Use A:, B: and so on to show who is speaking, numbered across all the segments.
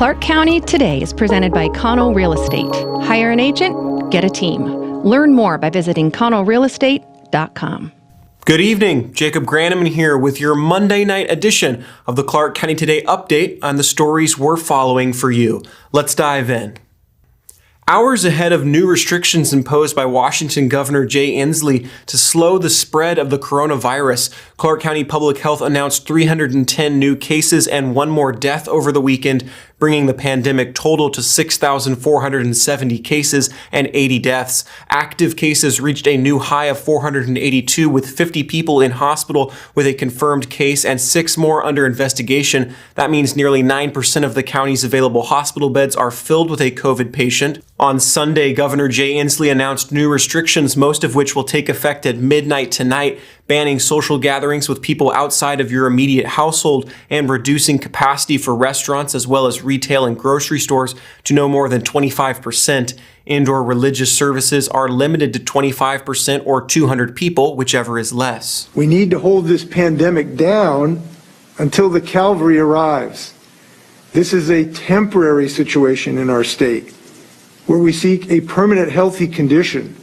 A: Clark County Today is presented by Connell Real Estate. Hire an agent, get a team. Learn more by visiting connellrealestate.com.
B: Good evening, Jacob Granneman here with your Monday night edition of the Clark County Today update on the stories we're following for you. Let's dive in. Hours ahead of new restrictions imposed by Washington Governor Jay Inslee to slow the spread of the coronavirus, Clark County Public Health announced 310 new cases and one more death over the weekend, bringing the pandemic total to 6,470 cases and 80 deaths. Active cases reached a new high of 482, with 50 people in hospital with a confirmed case and 6 more under investigation. That means nearly 9% of the county's available hospital beds are filled with a COVID patient. On Sunday, Governor Jay Inslee announced new restrictions, most of which will take effect at midnight tonight, banning social gatherings with people outside of your immediate household and reducing capacity for restaurants as well as retail and grocery stores to no more than 25%. Indoor religious services are limited to 25% or 200 people, whichever is less.
C: We need to hold this pandemic down until the cavalry arrives. This is a temporary situation in our state where we seek a permanent healthy condition.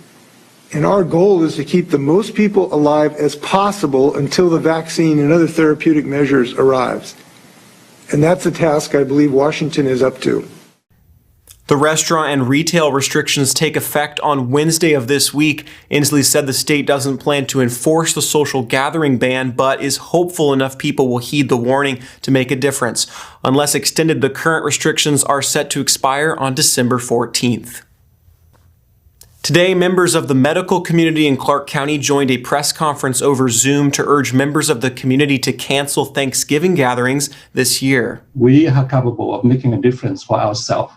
C: And our goal is to keep the most people alive as possible until the vaccine and other therapeutic measures arrives. And that's a task I believe Washington is up to.
B: The restaurant and retail restrictions take effect on Wednesday of this week. Inslee said the state doesn't plan to enforce the social gathering ban, but is hopeful enough people will heed the warning to make a difference. Unless extended, the current restrictions are set to expire on December 14th. Today, members of the medical community in Clark County joined a press conference over Zoom to urge members of the community to cancel Thanksgiving gatherings this year.
D: We are capable of making a difference for ourselves,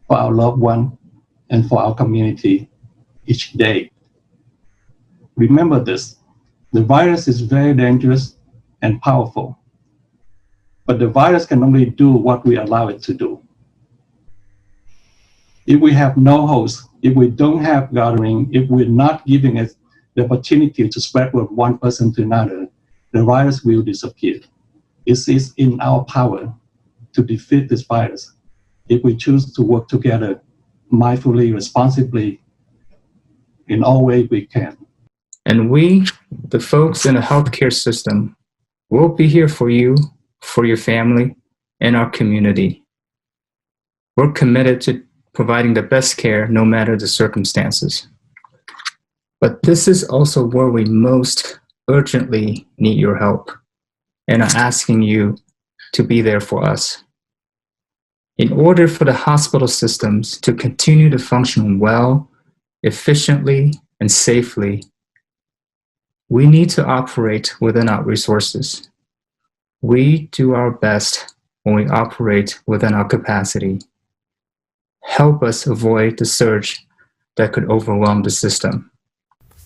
D: for our loved one, and for our community each day. Remember this, the virus is very dangerous and powerful, but the virus can only do what we allow it to do. If we have no host, if we don't have gathering, if we're not giving it the opportunity to spread from one person to another, the virus will disappear. It is in our power to defeat this virus if we choose to work together mindfully, responsibly, in all ways we can.
E: And we, the folks in the healthcare system, will be here for you, for your family, and our community. We're committed to providing the best care no matter the circumstances. But this is also where we most urgently need your help, and are asking you to be there for us. In order for the hospital systems to continue to function well, efficiently, and safely, we need to operate within our resources. We do our best when we operate within our capacity. Help us avoid the surge that could overwhelm the system.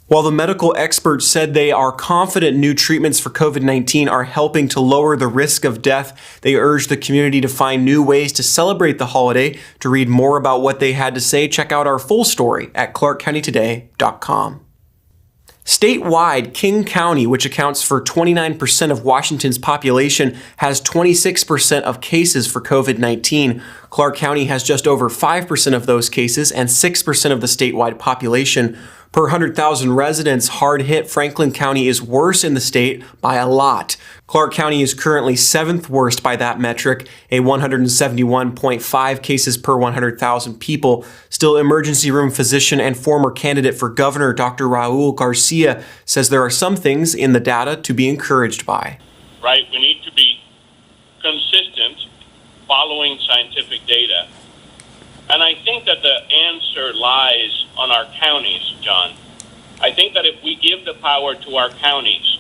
B: While the medical experts said they are confident new treatments for COVID-19 are helping to lower the risk of death, they urged the community to find new ways to celebrate the holiday. To read more about what they had to say, check out our full story at clarkcountytoday.com. Statewide, King County, which accounts for 29% of Washington's population, has 26% of cases for COVID-19. Clark County has just over 5% of those cases and 6% of the statewide population. Per 100,000 residents, hard-hit Franklin County is worse in the state by a lot. Clark County is currently 7th worst by that metric, a 171.5 cases per 100,000 people. Still, emergency room physician and former candidate for governor Dr. Raul Garcia says there are some things in the data to be encouraged by.
F: Right, we need to be consistent following scientific data. And I think that the answer lies on our counties, John. I think that if we give the power to our counties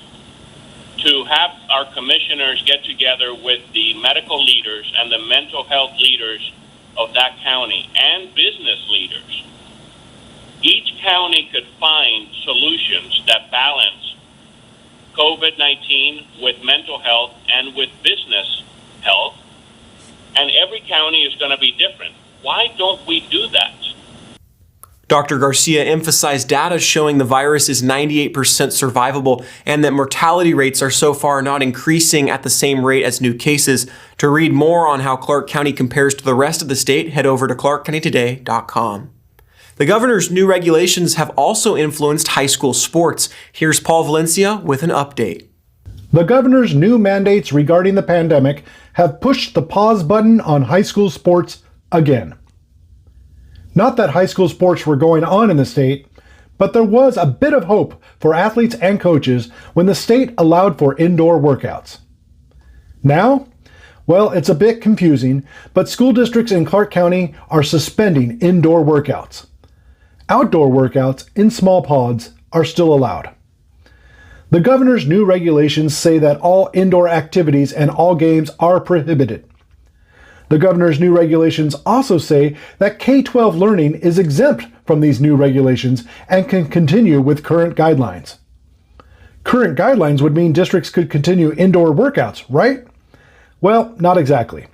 F: to have our commissioners get together with the medical leaders and the mental health leaders of that county and business leaders, each county could find solutions that balance COVID-19 with mental health and with business health. And every county is going to be different. Why don't we do that?
B: Dr. Garcia emphasized data showing the virus is 98% survivable and that mortality rates are so far not increasing at the same rate as new cases. To read more on how Clark County compares to the rest of the state, head over to clarkcountytoday.com. The governor's new regulations have also influenced high school sports. Here's Paul Valencia with an update.
G: The governor's new mandates regarding the pandemic have pushed the pause button on high school sports again. Not that high school sports were going on in the state, but there was a bit of hope for athletes and coaches when the state allowed for indoor workouts. Now, well, it's a bit confusing, but school districts in Clark County are suspending indoor workouts. Outdoor workouts in small pods are still allowed. The governor's new regulations say that all indoor activities and all games are prohibited. The governor's new regulations also say that K-12 learning is exempt from these new regulations and can continue with current guidelines. Current guidelines would mean districts could continue indoor workouts, right? Well, not exactly.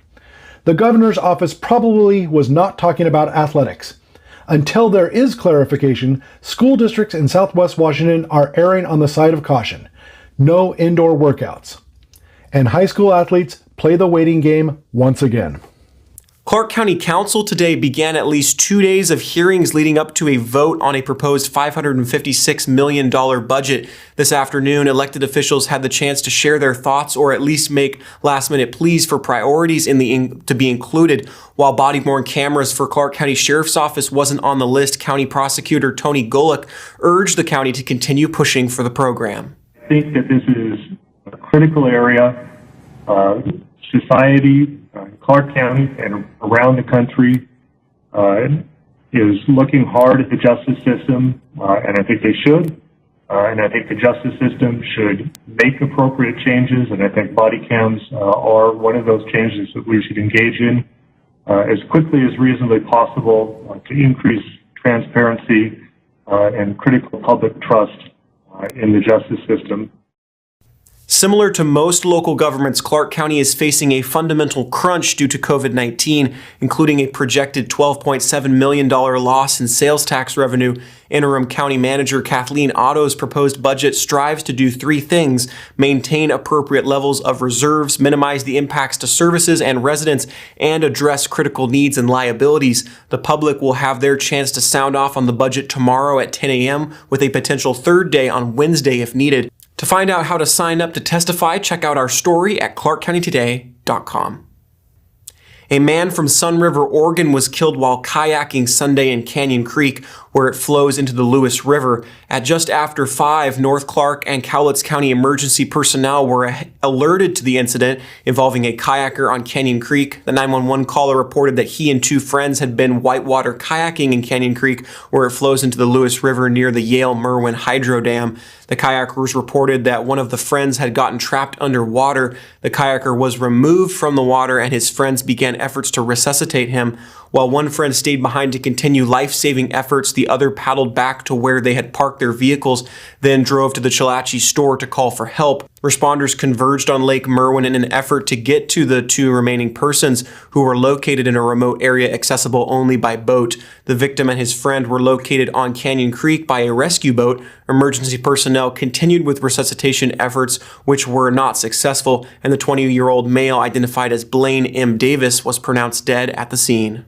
G: The governor's office probably was not talking about athletics. Until there is clarification, school districts in Southwest Washington are erring on the side of caution. No indoor workouts. And high school athletes play the waiting game once again.
B: Clark County Council today began at least 2 days of hearings leading up to a vote on a proposed $556 million budget. This afternoon, elected officials had the chance to share their thoughts or at least make last-minute pleas for priorities to be included. While body-worn cameras for Clark County Sheriff's Office wasn't on the list, County Prosecutor Tony Golick urged the county to continue pushing for the program.
H: I think that this is a critical area. Society, Clark County and around the country is looking hard at the justice system, and I think they should. And I think the justice system should make appropriate changes, and I think body cams are one of those changes that we should engage in as quickly as reasonably possible to increase transparency and critical public trust in the justice system.
B: Similar to most local governments, Clark County is facing a fundamental crunch due to COVID-19, including a projected $12.7 million loss in sales tax revenue. Interim County Manager Kathleen Otto's proposed budget strives to do three things: maintain appropriate levels of reserves, minimize the impacts to services and residents, and address critical needs and liabilities. The public will have their chance to sound off on the budget tomorrow at 10 a.m. with a potential third day on Wednesday if needed. To find out how to sign up to testify, check out our story at clarkcountytoday.com. A man from Sun River, Oregon was killed while kayaking Sunday in Canyon Creek, where it flows into the Lewis River. At just after 5, North Clark and Cowlitz County emergency personnel were alerted to the incident involving a kayaker on Canyon Creek. The 911 caller reported that he and two friends had been whitewater kayaking in Canyon Creek, where it flows into the Lewis River near the Yale-Merwin Hydro Dam. The kayakers reported that one of the friends had gotten trapped underwater. The kayaker was removed from the water and his friends began efforts to resuscitate him. While one friend stayed behind to continue life-saving efforts, the other paddled back to where they had parked their vehicles, then drove to the Chalachi store to call for help. Responders converged on Lake Merwin in an effort to get to the two remaining persons, who were located in a remote area accessible only by boat. The victim and his friend were located on Canyon Creek by a rescue boat. Emergency personnel continued with resuscitation efforts, which were not successful, and the 20-year-old male, identified as Blaine M. Davis, was pronounced dead at the scene.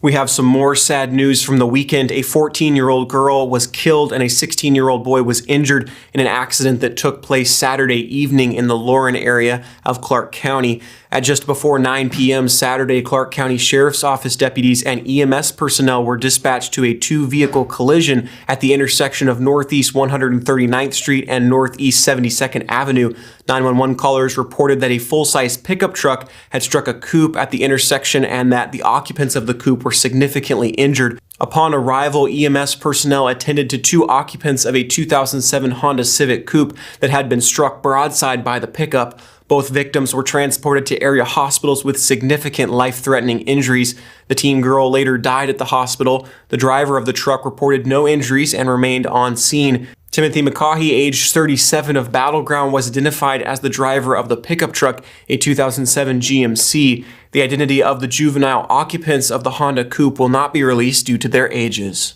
B: We have some more sad news from the weekend. A 14-year-old girl was killed and a 16-year-old boy was injured in an accident that took place Saturday evening in the Lauren area of Clark County. At just before 9 p.m. Saturday, Clark County Sheriff's Office deputies and EMS personnel were dispatched to a two-vehicle collision at the intersection of Northeast 139th Street and Northeast 72nd Avenue. 911 callers reported that a full-size pickup truck had struck a coupe at the intersection and that the occupants of the coupe were significantly injured. Upon arrival, EMS personnel attended to two occupants of a 2007 Honda Civic coupe that had been struck broadside by the pickup. Both victims were transported to area hospitals with significant life-threatening injuries. The teen girl later died at the hospital. The driver of the truck reported no injuries and remained on scene. Timothy McCaughey, age 37 of Battleground, was identified as the driver of the pickup truck, a 2007 GMC. The identity of the juvenile occupants of the Honda Coupe will not be released due to their ages.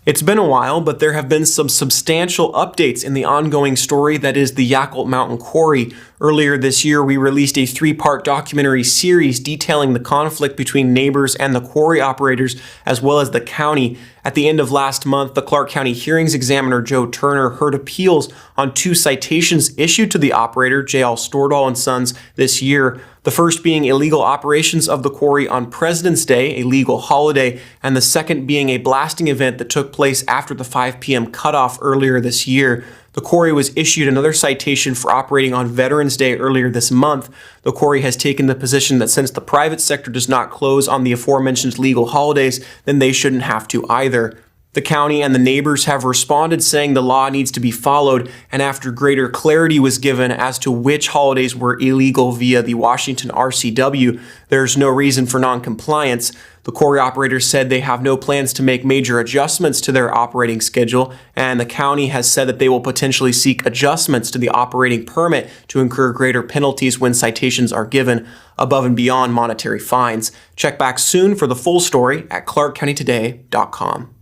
B: It's been a while, but there have been some substantial updates in the ongoing story that is the Yakult Mountain Quarry. Earlier this year, we released a 3-part documentary series detailing the conflict between neighbors and the quarry operators, as well as the county. At the end of last month, the Clark County Hearings Examiner Joe Turner heard appeals on 2 citations issued to the operator, J.L. Stordahl and Sons, this year. The first being illegal operations of the quarry on President's Day, a legal holiday, and the second being a blasting event that took place after the 5 p.m. cutoff earlier this year. The quarry was issued another citation for operating on Veterans Day earlier this month. The quarry has taken the position that since the private sector does not close on the aforementioned legal holidays, then they shouldn't have to either. The county and the neighbors have responded saying the law needs to be followed, and after greater clarity was given as to which holidays were illegal via the Washington RCW, there's no reason for non-compliance. The quarry operators said they have no plans to make major adjustments to their operating schedule, and the county has said that they will potentially seek adjustments to the operating permit to incur greater penalties when citations are given, above and beyond monetary fines. Check back soon for the full story at clarkcountytoday.com.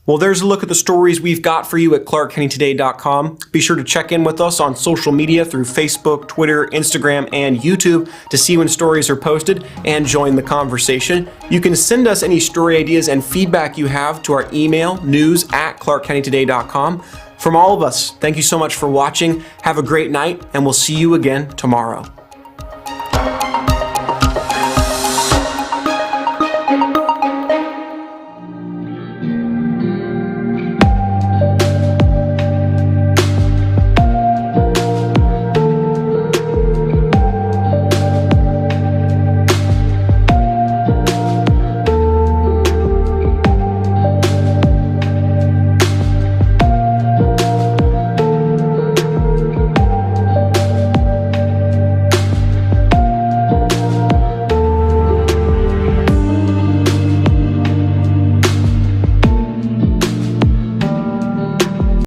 B: Well, there's a look at the stories we've got for you at clarkcountytoday.com. Be sure to check in with us on social media through Facebook, Twitter, Instagram, and YouTube to see when stories are posted and join the conversation. You can send us any story ideas and feedback you have to our email, news@clarkcountytoday.com. From all of us, thank you so much for watching. Have a great night, and we'll see you again tomorrow.